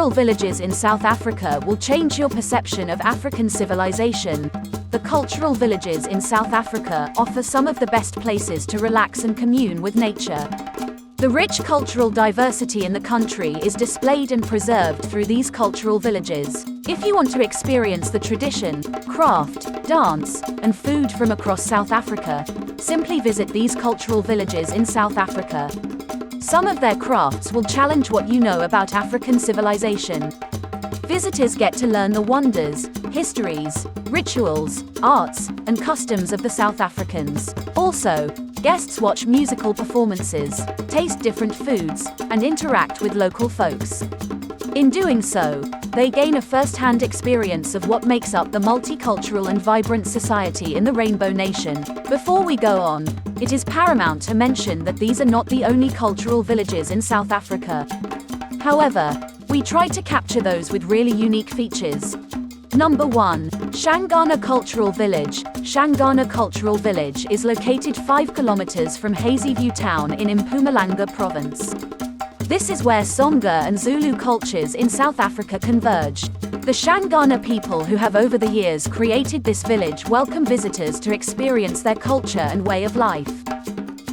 cultural villages in South Africa will change your perception of African civilization. The cultural villages in South Africa offer some of the best places to relax and commune with nature. The rich cultural diversity in the country is displayed and preserved through these cultural villages. If you want to experience the tradition, craft, dance, and food from across South Africa, simply visit these cultural villages in South Africa. Some of their crafts will challenge what you know about African civilization. Visitors get to learn the wonders, histories, rituals, arts, and customs of the South Africans. Also, guests watch musical performances, taste different foods, and interact with local folks. In doing so, they gain a first-hand experience of what makes up the multicultural and vibrant society in the Rainbow Nation. Before we go on, it is paramount to mention that these are not the only cultural villages in South Africa. However, we try to capture those with really unique features. Number 1. Shangana Cultural Village. Shangana Cultural Village is located 5 kilometers from Hazyview town in Mpumalanga province. This is where Songa and Zulu cultures in South Africa converge. The Shangana people who have over the years created this village welcome visitors to experience their culture and way of life.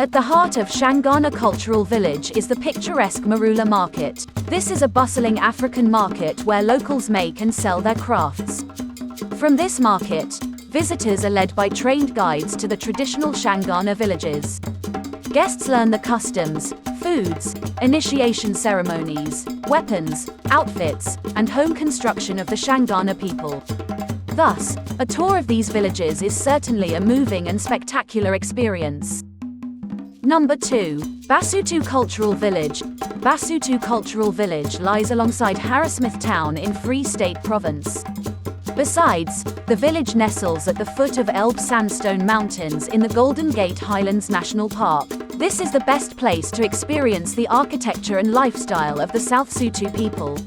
At the heart of Shangana Cultural Village is the picturesque Marula Market. This is a bustling African market where locals make and sell their crafts. From this market, visitors are led by trained guides to the traditional Shangana villages. Guests learn the customs, foods, initiation ceremonies, weapons, outfits, and home construction of the Shangana people. Thus, a tour of these villages is certainly a moving and spectacular experience. Number 2. Basutu Cultural Village. Basutu Cultural Village lies alongside Harrismith town in Free State Province. Besides, the village nestles at the foot of Elbe Sandstone Mountains in the Golden Gate Highlands National Park. This is the best place to experience the architecture and lifestyle of the South Sotho people.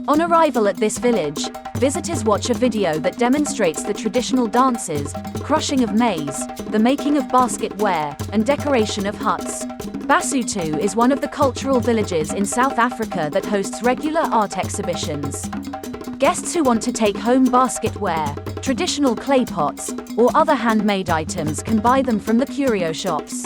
On arrival at this village, visitors watch a video that demonstrates the traditional dances, crushing of maize, the making of basketware, and decoration of huts. Basutu is one of the cultural villages in South Africa that hosts regular art exhibitions. Guests who want to take home basketware, traditional clay pots, or other handmade items can buy them from the curio shops.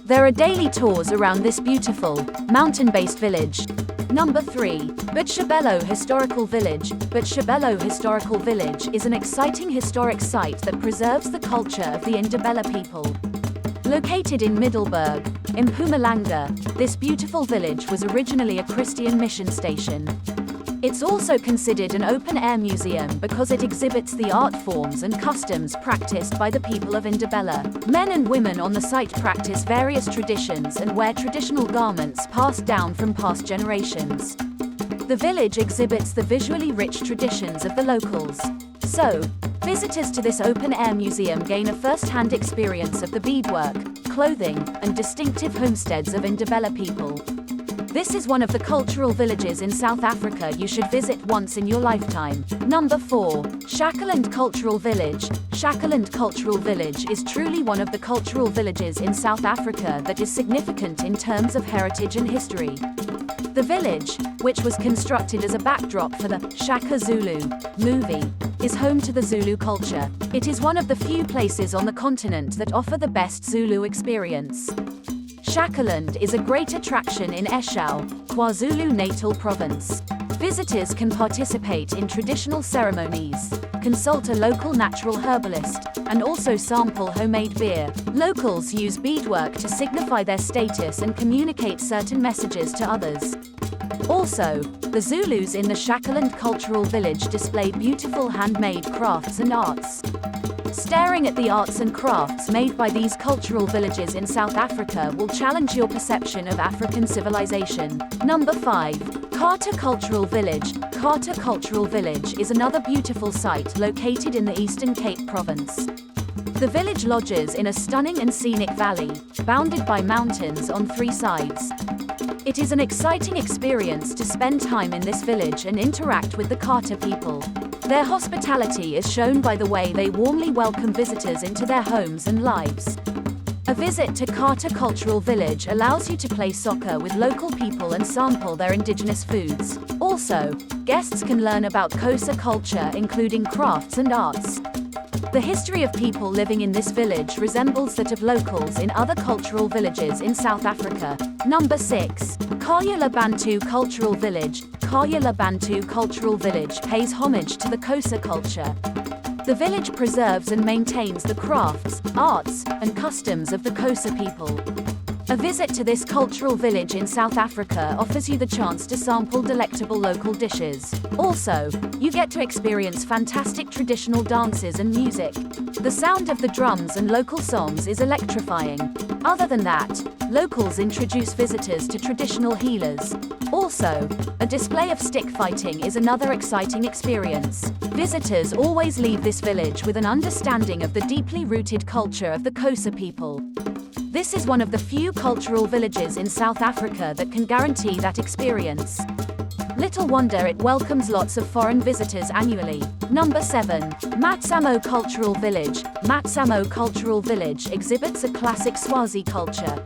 There are daily tours around this beautiful, mountain-based village. Number 3. Botshabelo Historical Village. Botshabelo Historical Village is an exciting historic site that preserves the culture of the Ndebele people. Located in Middelburg, Mpumalanga, this beautiful village was originally a Christian mission station. It's also considered an open-air museum because it exhibits the art forms and customs practiced by the people of Ndebele. Men and women on the site practice various traditions and wear traditional garments passed down from past generations. The village exhibits the visually rich traditions of the locals. So, visitors to this open-air museum gain a first-hand experience of the beadwork, clothing, and distinctive homesteads of Ndebele people. This is one of the cultural villages in South Africa you should visit once in your lifetime. Number 4. Shakaland Cultural Village. Shakaland Cultural Village is truly one of the cultural villages in South Africa that is significant in terms of heritage and history. The village, which was constructed as a backdrop for the Shaka Zulu movie, is home to the Zulu culture. It is one of the few places on the continent that offer the best Zulu experience. Shakaland is a great attraction in Eshau, KwaZulu-Natal province. Visitors can participate in traditional ceremonies, consult a local natural herbalist, and also sample homemade beer. Locals use beadwork to signify their status and communicate certain messages to others. Also, the Zulus in the Shakaland Cultural Village display beautiful handmade crafts and arts. Staring at the arts and crafts made by these cultural villages in South Africa will challenge your perception of African civilization. Number 5. Carter Cultural Village. Carter Cultural Village is another beautiful site located in the Eastern Cape Province. The village lodges in a stunning and scenic valley, bounded by mountains on 3 sides. It is an exciting experience to spend time in this village and interact with the Carter people. Their hospitality is shown by the way they warmly welcome visitors into their homes and lives. A visit to Kata Cultural Village allows you to play soccer with local people and sample their indigenous foods. Also, guests can learn about Xhosa culture, including crafts and arts. The history of people living in this village resembles that of locals in other cultural villages in South Africa. Number 6. Kayula Bantu Cultural Village. Kayula Bantu Cultural Village pays homage to the Xhosa culture. The village preserves and maintains the crafts, arts, and customs of the Xhosa people. A visit to this cultural village in South Africa offers you the chance to sample delectable local dishes. Also, you get to experience fantastic traditional dances and music. The sound of the drums and local songs is electrifying. Other than that, locals introduce visitors to traditional healers. Also, a display of stick fighting is another exciting experience. Visitors always leave this village with an understanding of the deeply rooted culture of the Xhosa people. This is one of the few cultural villages in South Africa that can guarantee that experience. Little wonder it welcomes lots of foreign visitors annually. Number 7. Matsamo Cultural Village. Matsamo Cultural Village exhibits a classic Swazi culture.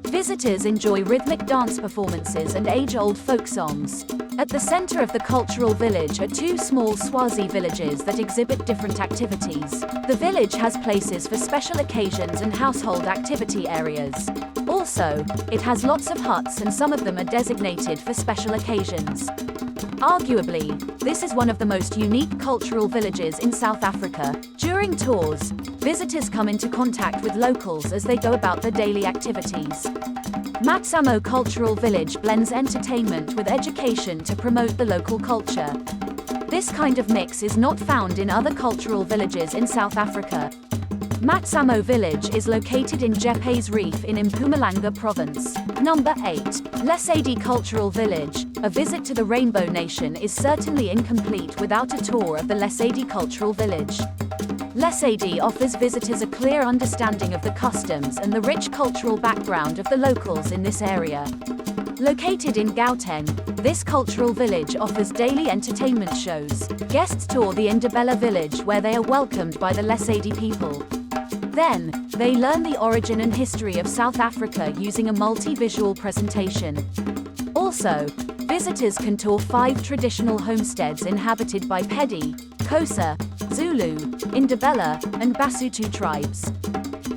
Visitors enjoy rhythmic dance performances and age-old folk songs. At the center of the cultural village are two small Swazi villages that exhibit different activities. The village has places for special occasions and household activity areas. Also, it has lots of huts and some of them are designated for special occasions. Arguably, this is one of the most unique cultural villages in South Africa. During tours, visitors come into contact with locals as they go about their daily activities. Matsamo Cultural Village blends entertainment with education to promote the local culture. This kind of mix is not found in other cultural villages in South Africa. Matsamo Village is located in Jepes Reef in Mpumalanga Province. Number 8. Lesedi Cultural Village. A visit to the Rainbow Nation is certainly incomplete without a tour of the Lesedi Cultural Village. Lesedi offers visitors a clear understanding of the customs and the rich cultural background of the locals in this area. Located in Gauteng, this cultural village offers daily entertainment shows. Guests tour the Indabella village where they are welcomed by the Lesedi people. Then, they learn the origin and history of South Africa using a multi-visual presentation. Also, visitors can tour 5 traditional homesteads inhabited by Pedi, Xhosa, Zulu, Indabella, and Basotho tribes.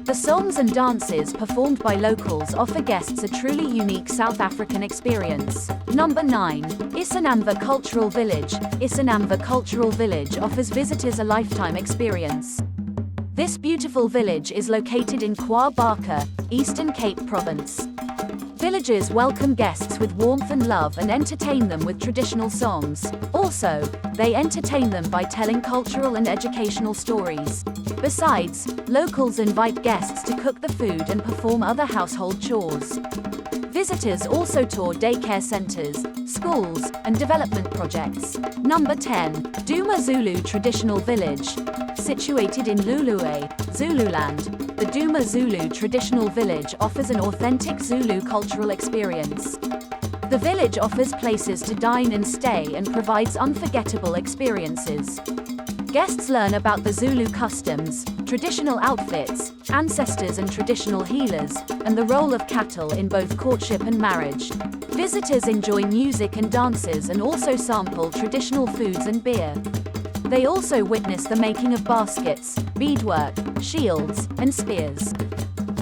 The songs and dances performed by locals offer guests a truly unique South African experience. Number 9. Isanamva Cultural Village. Isanamva Cultural Village offers visitors a lifetime experience. This beautiful village is located in KwaBaka, Eastern Cape Province. Villagers welcome guests with warmth and love and entertain them with traditional songs. Also, they entertain them by telling cultural and educational stories. Besides, locals invite guests to cook the food and perform other household chores. Visitors also tour daycare centers, schools, and development projects. Number 10. Duma Zulu Traditional Village. Situated in Lulue, Zululand, the Duma Zulu Traditional Village offers an authentic Zulu cultural experience. The village offers places to dine and stay and provides unforgettable experiences. Guests learn about the Zulu customs, traditional outfits, ancestors and traditional healers, and the role of cattle in both courtship and marriage. Visitors enjoy music and dances and also sample traditional foods and beer. They also witness the making of baskets, beadwork, shields, and spears.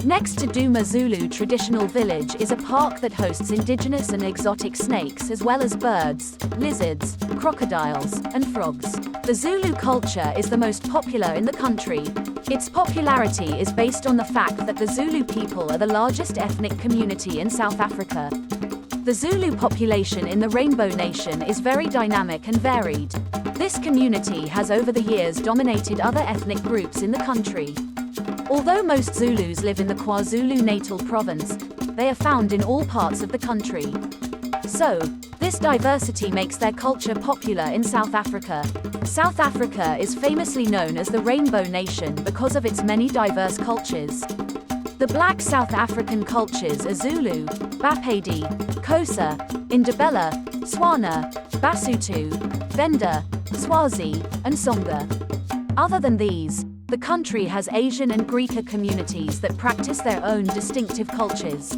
Next to Duma Zulu Traditional Village is a park that hosts indigenous and exotic snakes as well as birds, lizards, crocodiles, and frogs. The Zulu culture is the most popular in the country. Its popularity is based on the fact that the Zulu people are the largest ethnic community in South Africa. The Zulu population in the Rainbow Nation is very dynamic and varied. This community has over the years dominated other ethnic groups in the country. Although most Zulus live in the KwaZulu-Natal province, they are found in all parts of the country. So, this diversity makes their culture popular in South Africa. South Africa is famously known as the Rainbow Nation because of its many diverse cultures. The Black South African cultures are Zulu, Bapedi, Xhosa, Indabella, Swana, Basotho, Venda, Swazi, and Songa. Other than these, The country has Asian and Greek communities that practice their own distinctive cultures.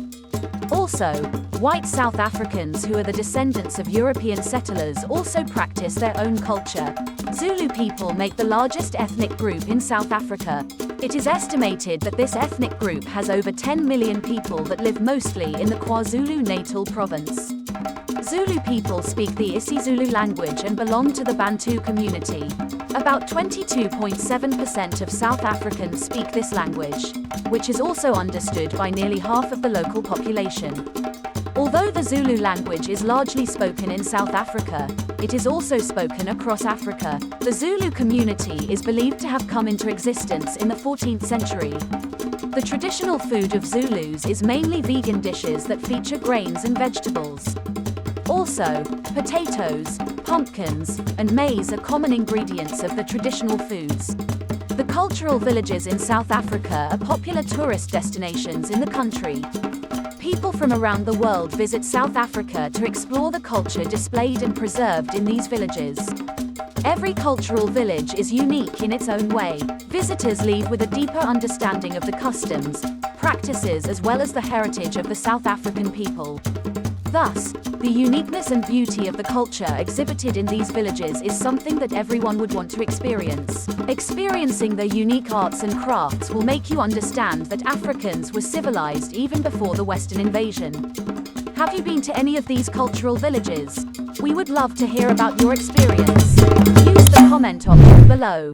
Also, white South Africans who are the descendants of European settlers also practice their own culture. Zulu people make the largest ethnic group in South Africa. It is estimated that this ethnic group has over 10 million people that live mostly in the KwaZulu-Natal province. Zulu people speak the isiZulu language and belong to the Bantu community. About 22.7% of South Africans speak this language, which is also understood by nearly half of the local population. Although the Zulu language is largely spoken in South Africa, it is also spoken across Africa. The Zulu community is believed to have come into existence in the 14th century. The traditional food of Zulus is mainly vegan dishes that feature grains and vegetables. Also, potatoes, pumpkins, and maize are common ingredients of the traditional foods. The cultural villages in South Africa are popular tourist destinations in the country. People from around the world visit South Africa to explore the culture displayed and preserved in these villages. Every cultural village is unique in its own way. Visitors leave with a deeper understanding of the customs, practices, as well as the heritage of the South African people. Thus, the uniqueness and beauty of the culture exhibited in these villages is something that everyone would want to experience. Experiencing their unique arts and crafts will make you understand that Africans were civilized even before the Western invasion. Have you been to any of these cultural villages? We would love to hear about your experience. Use the comment option below.